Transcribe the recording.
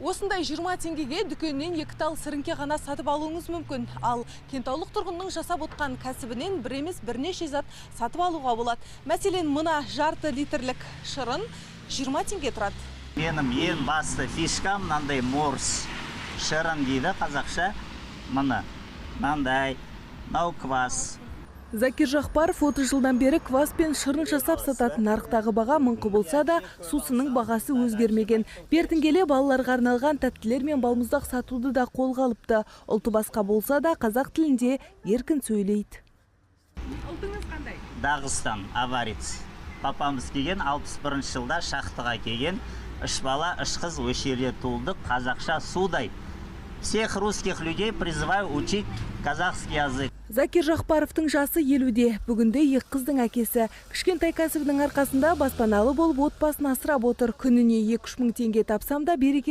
Осындай 20 теңгеге дүкеннен 2 тал сіріңке ғана сатып алуыңыз мүмкін. Ал кентаулық тұрғынның жасап отқан кәсібінен бір емес бірнеше зат сатып алуға болады. Мәселен, мына жарты литрлік шырын 20 теңге тұрады. Менің ең басты фишкам мынандай морс. Шырын дейді қазақша. Мынандай, мынау квас. Закир Жақпаров 30 жылдан бері квас пен шырын жасап сататын. Нарықтағы баға мыңқы болса да, сусынның бағасы өзгермеген. Бертін келе балаларға арналған тәттілер мен балмұздақ сатуды да қолға алыпты. Ұлты басқа болса да, қазақ тілінде еркін сөйлейді. Ұлтыңыз қандай? Дағыстан, аварец. Папамыз келген 61 жылда шақтыға келген. 3 бала, 3 қыз өшеле туылдық, қазақша судай. Всех русских людей призываю учить казахский язык. Закир Жақпаровтың жасы 50-де. Бүгінде 2 қыздың әкесі. Кішкентай кәсібінің арқасында баспаналы болып отбасын асырап отыр. Күніне 2-3 мың теңге тапсам да береке